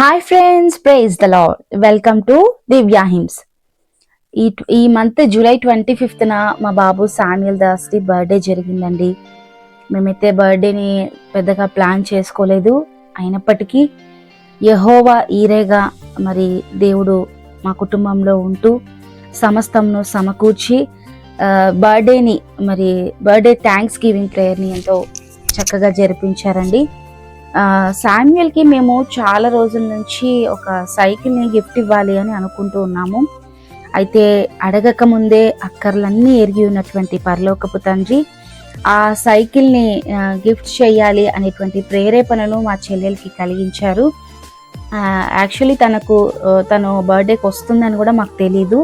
Hi friends, praise the Lord. Welcome to Divya hymns. ఈ month July 25న మా బాబు శామ్యుయల్ దాస్ది బర్త్డే జరిగిందండి. మేమైతే బర్త్డేని పెద్దగా ప్లాన్ చేసుకోలేదు. అయినప్పటికీ యెహోవా ఈరేగా మరి దేవుడు మా కుటుంబంలో ఉంటూ సమస్తంను సమకూర్చి బర్త్డేని మరి బర్త్డే థ్యాంక్స్ గివింగ్ ప్రేయర్ని ఎంతో చక్కగా జరిపించారండి. శామ్యుయల్కి మేము చాలా రోజుల నుంచి ఒక సైకిల్ని గిఫ్ట్ ఇవ్వాలి అని అనుకుంటూ ఉన్నాము. అయితే అడగక ముందే అక్కర్లన్నీ ఎరిగి ఉన్నటువంటి పరలోకపు తండ్రి ఆ సైకిల్ని గిఫ్ట్ చేయాలి అనేటువంటి ప్రేరేపణను మా చెల్లెలకి కలిగించారు. యాక్చువల్లీ తను బర్త్డేకి వస్తుందని కూడా మాకు తెలీదు.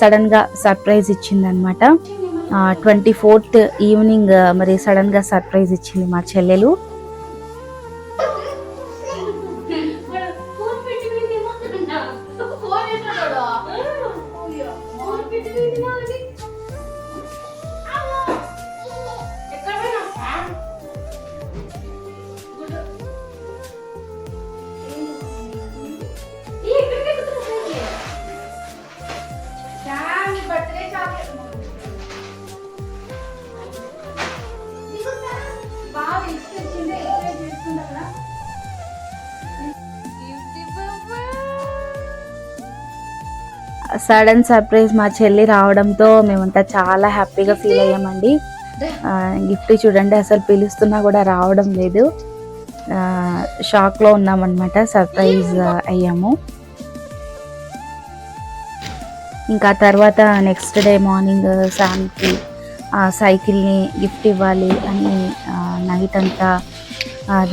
సడన్గా సర్ప్రైజ్ ఇచ్చిందనమాట. 24th ఈవినింగ్ మరి సడన్గా సర్ప్రైజ్ ఇచ్చింది మా చెల్లెలు. సడన్ సర్ప్రైజ్ మా చెల్లి రావడంతో మేమంతా చాలా హ్యాపీగా ఫీల్ అయ్యామండి. గిఫ్ట్ చూడండి, అసలు పిలుస్తున్నా కూడా రావడం లేదు. షాక్లో ఉన్నామన్నమాట, సర్ప్రైజ్ అయ్యాము. ఇంకా తర్వాత నెక్స్ట్ డే మార్నింగ్ శామ్కి సైకిల్ని గిఫ్ట్ ఇవ్వాలి అని నైట్ అంతా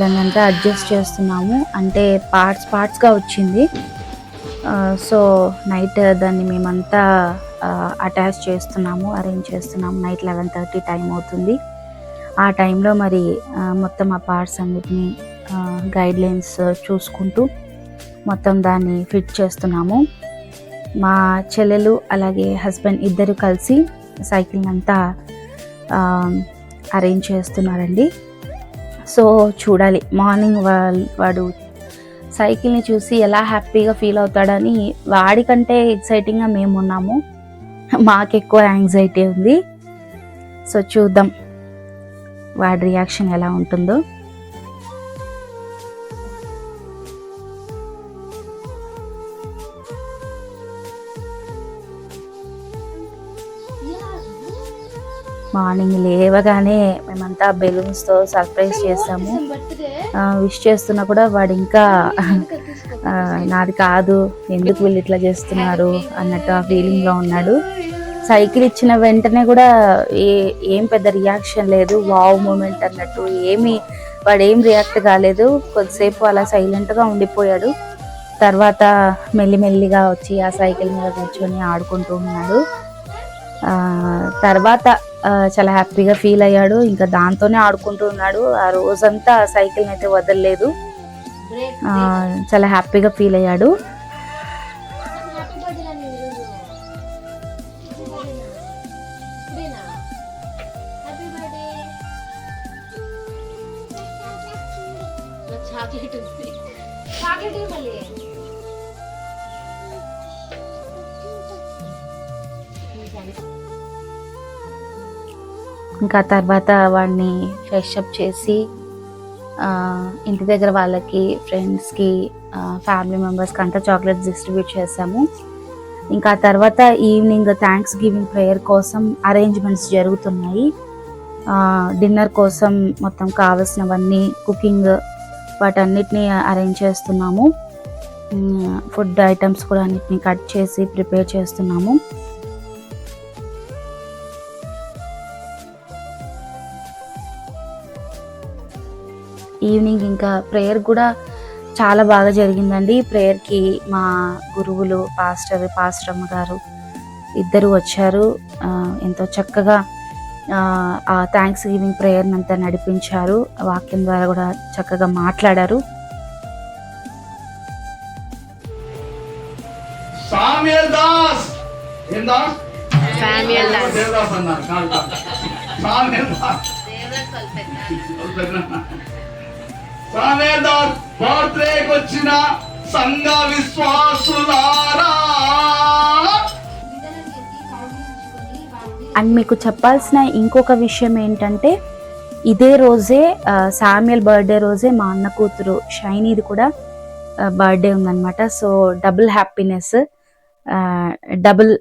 దాన్నంతా అడ్జస్ట్ చేస్తున్నాము. అంటే పార్ట్స్గా వచ్చింది. సో నైట్ దాన్ని మేమంతా అటాచ్ చేస్తున్నాము, అరేంజ్ చేస్తున్నాము. నైట్ 11:30 టైం అవుతుంది. ఆ టైంలో మరి మొత్తం ఆ పార్ట్స్ అన్నిటినీ గైడ్లైన్స్ చూసుకుంటూ మొత్తం దాన్ని ఫిట్ చేస్తున్నాము. మా చెల్లెలు అలాగే హస్బెండ్ ఇద్దరు కలిసి సైకిల్ అంతా అరేంజ్ చేస్తున్నారండి. సో చూడాలి మార్నింగ్ వాడు సైకిల్ని చూసి ఎలా హ్యాపీగా ఫీల్ అవుతాడని వాడికంటే ఎక్సైటింగ్గా మేము ఉన్నాము. మాకు ఎక్కువ యాంగ్జైటీ ఉంది. సో చూద్దాం వాడి రియాక్షన్ ఎలా ఉంటుందో. మార్నింగ్ లేవగానే మేమంతా బెలూన్స్తో సర్ప్రైజ్ చేసాము. విష్ చేస్తున్నా కూడా వాడు ఇంకా నాది కాదు, ఎందుకు వీళ్ళు ఇట్లా చేస్తున్నారు అన్నట్టు ఆ ఫీలింగ్లో ఉన్నాడు. సైకిల్ ఇచ్చిన వెంటనే కూడా ఏం పెద్ద రియాక్షన్ లేదు, వావ్ మూమెంట్ అన్నట్టు వాడు ఏం రియాక్ట్ కాలేదు. కొద్దిసేపు అలా సైలెంట్గా ఉండిపోయాడు. తర్వాత మెల్లిమెల్లిగా వచ్చి ఆ సైకిల్ మీద కూర్చొని ఆడుకుంటూ ఉన్నాడు. తర్వాత చాలా హ్యాపీగా ఫీల్ అయ్యాడు. ఇంకా దాంతోనే ఆడుకుంటూ ఉన్నాడు. ఆ రోజంతా సైకిల్ని అయితే వదలలేదు. చాలా హ్యాపీగా ఫీల్ అయ్యాడు. ఇంకా తర్వాత వాడిని ఫ్రెషప్ చేసి ఇంటి దగ్గర వాళ్ళకి, ఫ్రెండ్స్కి, ఫ్యామిలీ మెంబర్స్కి అంతా చాక్లెట్స్ డిస్ట్రిబ్యూట్ చేసాము. ఇంకా తర్వాత ఈవినింగ్ థ్యాంక్స్ గివింగ్ ప్రేయర్ కోసం అరేంజ్మెంట్స్ జరుగుతున్నాయి. డిన్నర్ కోసం మొత్తం కావాల్సినవన్నీ కుకింగ్ వాటన్నిటిని అరేంజ్ చేస్తున్నాము. ఫుడ్ ఐటమ్స్ కూడా అన్నిటిని కట్ చేసి ప్రిపేర్ చేస్తున్నాము. ఈవినింగ్ ఇంకా ప్రేయర్ కూడా చాలా బాగా జరిగిందండి. ప్రేయర్కి మా గురువులు పాస్టరమ్మ గారు ఇద్దరు వచ్చారు. ఎంతో చక్కగా ఆ థ్యాంక్స్ గివింగ్ ప్రేయర్ని అంతా నడిపించారు. వాక్యం ద్వారా కూడా చక్కగా మాట్లాడారు. Samuel Das Samuel Dog. బర్త్డేకి వచ్చిన సంఘ విశ్వాసులారా. అండ్ మీకు చెప్పాల్సిన ఇంకొక విషయం ఏంటంటే ఇదే రోజే శామ్యుయల్ బర్త్డే రోజే మా అన్న కూతురు షైనీది కూడా బర్త్డే ఉందన్నమాట. సో డబుల్ హ్యాపీనెస్, డబుల్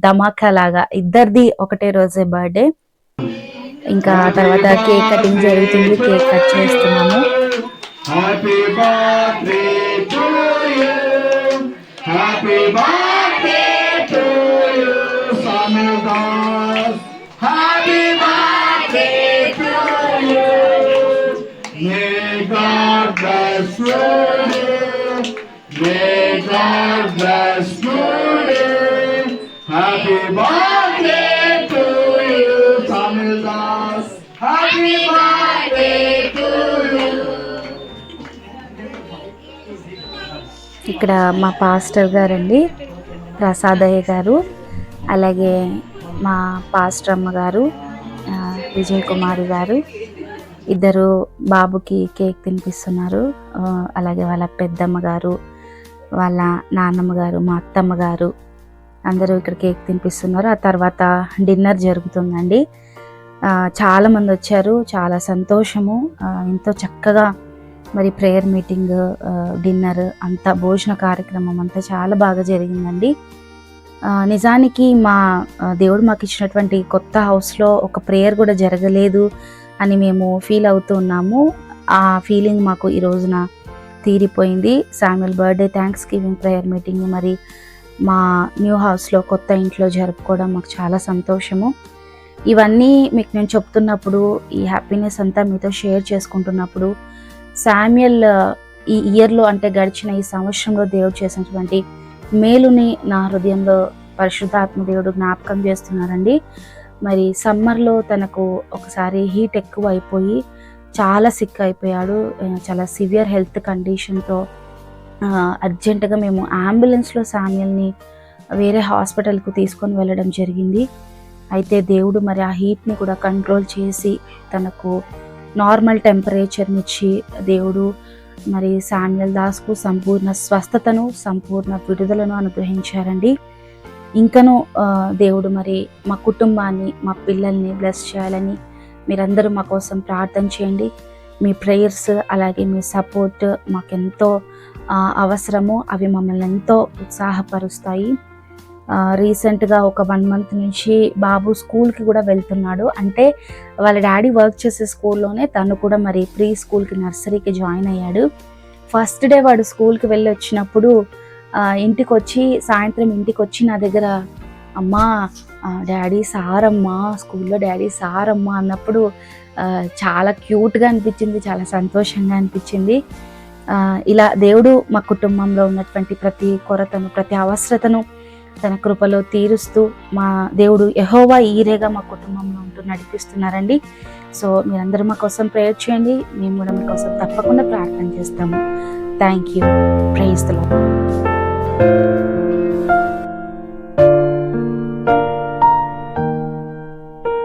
ధమాకా లాగా ఇద్దరిది ఒకటే రోజే బర్త్డే. ఇంకా తర్వాత కేక్ కటింగ్ జరుగుతుంది, కేక్ కట్ చేస్తున్నాము. Happy birthday to you, happy birthday to you Samuel Das, happy birthday to you, may God bless you, may God bless you, happy birthday to you Samuel Das, happy birthday to you. ఇక్కడ మా pastor గారండి, ప్రసాదయ్య గారు, అలాగే మా pastor అమ్మగారు విజయ్ కుమారి గారు ఇద్దరు బాబుకి కేక్ తినిపిస్తున్నారు. అలాగే వాళ్ళ పెద్దమ్మ గారు, వాళ్ళ నాన్నమ్మ గారు, మా అత్తమ్మ గారు అందరూ ఇక్కడ కేక్ తినిపిస్తున్నారు. ఆ తర్వాత డిన్నర్ జరుగుతుందండి. చాలామంది వచ్చారు, చాలా సంతోషము. ఎంతో చక్కగా మరి ప్రేయర్ మీటింగ్, డిన్నర్ అంతా, భోజన కార్యక్రమం అంతా చాలా బాగా జరిగిందండి. నిజానికి మా దేవుడు మాకు ఇచ్చినటువంటి కొత్త హౌస్లో ఒక ప్రేయర్ కూడా జరగలేదు అని మేము ఫీల్ అవుతూ ఉన్నాము. ఆ ఫీలింగ్ మాకు ఈ రోజున తీరిపోయింది. Samuel birthday thanks giving prayer meeting మరి మా న్యూ హౌస్లో, కొత్త ఇంట్లో జరుపుకోవడం మాకు చాలా సంతోషము. ఇవన్నీ మీకు నేను చెప్తున్నప్పుడు, ఈ హ్యాపీనెస్ అంతా మీతో షేర్ చేసుకుంటున్నప్పుడు, శామ్యుయల్ ఈ ఇయర్లో అంటే గడిచిన ఈ సంవత్సరంలో దేవుడు చేసినటువంటి మేలుని నా హృదయంలో పరిశుద్ధాత్మ దేవుడు జ్ఞాపకం చేస్తున్నారండి. మరి సమ్మర్లో తనకు ఒకసారి హీట్ ఎక్కువ అయిపోయి చాలా సిక్ అయిపోయాడు. చాలా సివియర్ హెల్త్ కండిషన్తో అర్జెంటుగా మేము అంబులెన్స్లో శామ్యుయల్ని వేరే హాస్పిటల్కు తీసుకొని వెళ్ళడం జరిగింది. అయితే దేవుడు మరి ఆ హీట్ని కూడా కంట్రోల్ చేసి తనకు నార్మల్ టెంపరేచర్ని ఇచ్చి దేవుడు మరి శామ్యుయల్ దాస్కు సంపూర్ణ స్వస్థతను, సంపూర్ణ విడుదలను అనుగ్రహించారండి. ఇంకను దేవుడు మరి మా కుటుంబాన్ని, మా పిల్లల్ని బ్లెస్ చేయాలని మీరందరూ మా కోసం ప్రార్థన చేయండి. మీ ప్రేయర్స్ అలాగే మీ సపోర్ట్ మాకెంతో అవసరము. అవి మమ్మల్ని ఎంతో ఉత్సాహపరుస్తాయి. రీసెంట్గా ఒక 1 month నుంచి బాబు స్కూల్కి కూడా వెళ్తున్నాడు. అంటే వాళ్ళ డాడీ వర్క్ చేసే స్కూల్లోనే తను కూడా మరి ప్రీ స్కూల్కి, నర్సరీకి జాయిన్ అయ్యాడు. ఫస్ట్ డే వాడు స్కూల్కి వెళ్ళి వచ్చినప్పుడు సాయంత్రం ఇంటికి వచ్చి నా దగ్గర, అమ్మా డాడీ సారమ్మా, స్కూల్లో డాడీ సారమ్మా అన్నప్పుడు చాలా క్యూట్గా అనిపించింది, చాలా సంతోషంగా అనిపించింది. ఇలా దేవుడు మా కుటుంబంలో ఉన్నటువంటి ప్రతి కొరతను, ప్రతి అవసరతను తన కృపలో తీరుస్తూ మా దేవుడు యెహోవా ఈరేగా మా కుటుంబంలో ఉంటూ నడిపిస్తున్నారండి. సో మీరందరూ మా కోసం ప్రేయర్ చేయండి, మేము కూడా మీకోసం తప్పకుండా ప్రార్థన చేస్తాము. Thank you. Praise the lord.